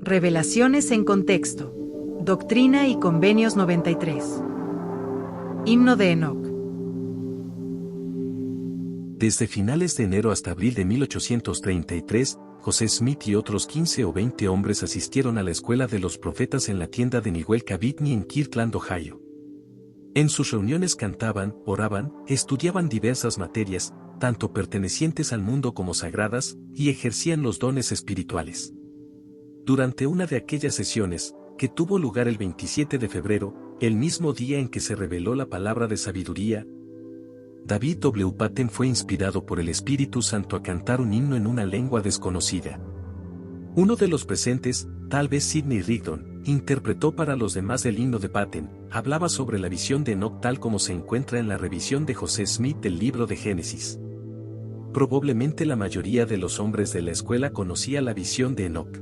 Revelaciones en contexto. Doctrina y Convenios 93. Himno de Enoc. Desde finales de enero hasta abril de 1833, José Smith y otros 15 o 20 hombres asistieron a la escuela de los profetas en la tienda de Newell Cavitney en Kirtland, Ohio. En sus reuniones cantaban, oraban, estudiaban diversas materias, tanto pertenecientes al mundo como sagradas, y ejercían los dones espirituales. Durante una de aquellas sesiones, que tuvo lugar el 27 de febrero, el mismo día en que se reveló la palabra de sabiduría, David W. Patten fue inspirado por el Espíritu Santo a cantar un himno en una lengua desconocida. Uno de los presentes, tal vez Sidney Rigdon, interpretó para los demás el himno de Patten. Hablaba sobre la visión de Enoc tal como se encuentra en la revisión de José Smith del libro de Génesis. Probablemente la mayoría de los hombres de la escuela conocía la visión de Enoc.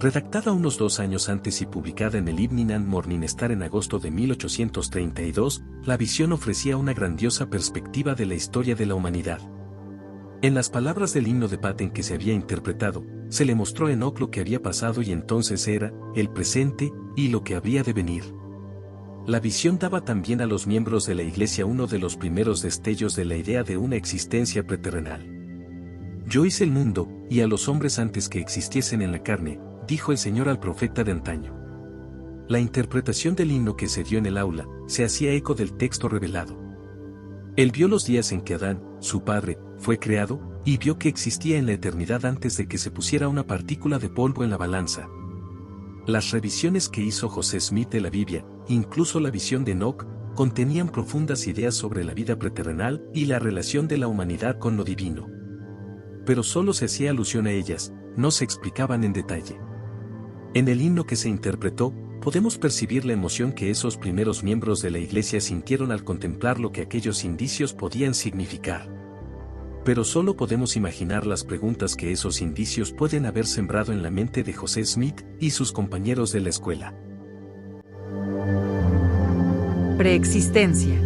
Redactada unos 2 años antes y publicada en el Evening and Morning Star en agosto de 1832, la visión ofrecía una grandiosa perspectiva de la historia de la humanidad. En las palabras del himno de Patten que se había interpretado, se le mostró a Enoc lo que había pasado y entonces era, el presente, y lo que habría de venir. La visión daba también a los miembros de la Iglesia uno de los primeros destellos de la idea de una existencia preterrenal. Yo hice el mundo, y a los hombres antes que existiesen en la carne, dijo el Señor al profeta de antaño. La interpretación del himno que se dio en el aula, se hacía eco del texto revelado. Él vio los días en que Adán, su padre, fue creado, y vio que existía en la eternidad antes de que se pusiera una partícula de polvo en la balanza. Las revisiones que hizo José Smith de la Biblia, incluso la visión de Enoc, contenían profundas ideas sobre la vida preterrenal y la relación de la humanidad con lo divino. Pero solo se hacía alusión a ellas, no se explicaban en detalle. En el himno que se interpretó, podemos percibir la emoción que esos primeros miembros de la Iglesia sintieron al contemplar lo que aquellos indicios podían significar. Pero solo podemos imaginar las preguntas que esos indicios pueden haber sembrado en la mente de José Smith y sus compañeros de la escuela. Preexistencia.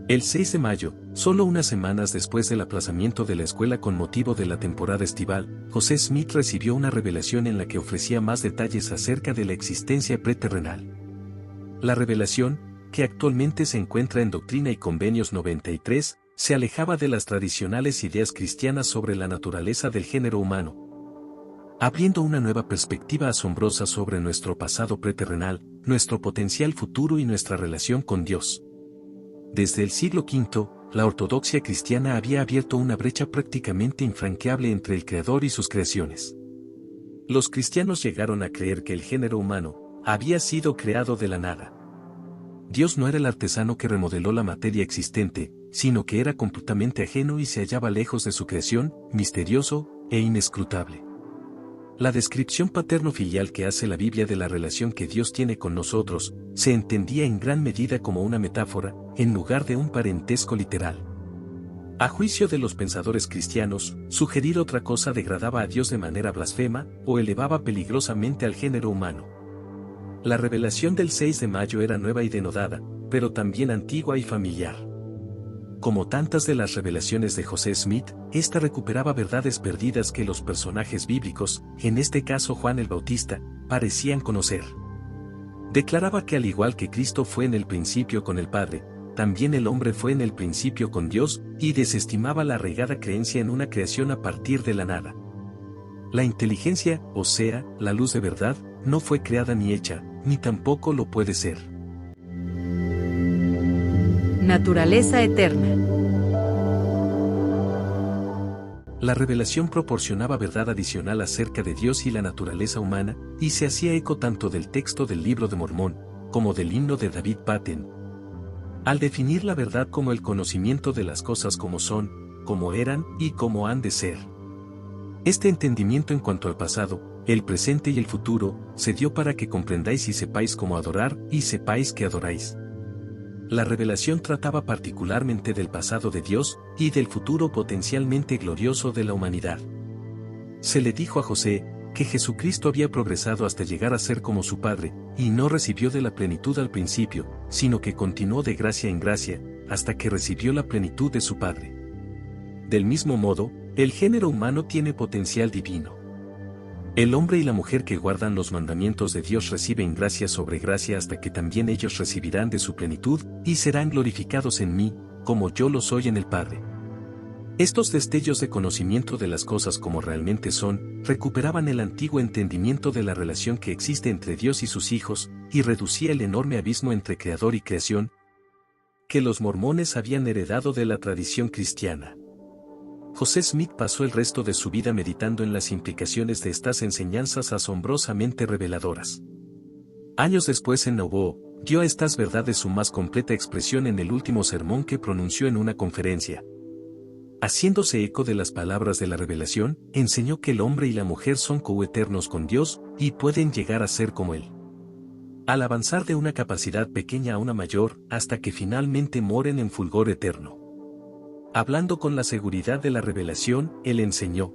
El 6 de mayo, solo unas semanas después del aplazamiento de la escuela con motivo de la temporada estival, José Smith recibió una revelación en la que ofrecía más detalles acerca de la existencia preterrenal. La revelación, que actualmente se encuentra en Doctrina y Convenios 93, se alejaba de las tradicionales ideas cristianas sobre la naturaleza del género humano, abriendo una nueva perspectiva asombrosa sobre nuestro pasado preterrenal, nuestro potencial futuro y nuestra relación con Dios. Desde el siglo V, la ortodoxia cristiana había abierto una brecha prácticamente infranqueable entre el Creador y sus creaciones. Los cristianos llegaron a creer que el género humano había sido creado de la nada. Dios no era el artesano que remodeló la materia existente, sino que era completamente ajeno y se hallaba lejos de su creación, misterioso e inescrutable. La descripción paterno-filial que hace la Biblia de la relación que Dios tiene con nosotros, se entendía en gran medida como una metáfora, en lugar de un parentesco literal. A juicio de los pensadores cristianos, sugerir otra cosa degradaba a Dios de manera blasfema, o elevaba peligrosamente al género humano. La revelación del 6 de mayo era nueva y denodada, pero también antigua y familiar. Como tantas de las revelaciones de José Smith, esta recuperaba verdades perdidas que los personajes bíblicos, en este caso Juan el Bautista, parecían conocer. Declaraba que al igual que Cristo fue en el principio con el Padre, también el hombre fue en el principio con Dios, y desestimaba la arraigada creencia en una creación a partir de la nada. La inteligencia, o sea, la luz de verdad, no fue creada ni hecha, ni tampoco lo puede ser. Naturaleza eterna. La revelación proporcionaba verdad adicional acerca de Dios y la naturaleza humana, y se hacía eco tanto del texto del Libro de Mormón, como del himno de David Patten. Al definir la verdad como el conocimiento de las cosas como son, como eran y como han de ser. Este entendimiento en cuanto al pasado, el presente y el futuro, se dio para que comprendáis y sepáis cómo adorar, y sepáis que adoráis. La revelación trataba particularmente del pasado de Dios, y del futuro potencialmente glorioso de la humanidad. Se le dijo a José, que Jesucristo había progresado hasta llegar a ser como su Padre, y no recibió de la plenitud al principio, sino que continuó de gracia en gracia, hasta que recibió la plenitud de su Padre. Del mismo modo, El género humano tiene potencial divino. El hombre y la mujer que guardan los mandamientos de Dios reciben gracia sobre gracia hasta que también ellos recibirán de su plenitud y serán glorificados en mí, como yo lo soy en el Padre. Estos destellos de conocimiento de las cosas como realmente son, recuperaban el antiguo entendimiento de la relación que existe entre Dios y sus hijos, y reducía el enorme abismo entre creador y creación, que los mormones habían heredado de la tradición cristiana. José Smith pasó el resto de su vida meditando en las implicaciones de estas enseñanzas asombrosamente reveladoras. Años después en Nauvoo, dio a estas verdades su más completa expresión en el último sermón que pronunció en una conferencia. Haciéndose eco de las palabras de la revelación, enseñó que el hombre y la mujer son coeternos con Dios y pueden llegar a ser como Él. Al avanzar de una capacidad pequeña a una mayor, hasta que finalmente moren en fulgor eterno. Hablando con la seguridad de la revelación, él enseñó: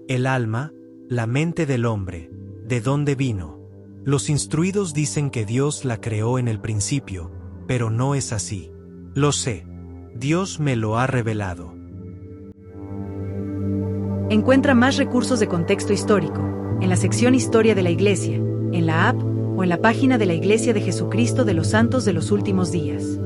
el alma, la mente del hombre, ¿de dónde vino? Los instruidos dicen que Dios la creó en el principio, pero no es así. Lo sé. Dios me lo ha revelado. Encuentra más recursos de contexto histórico en la sección Historia de la Iglesia, en la app o en la página de la Iglesia de Jesucristo de los Santos de los Últimos Días.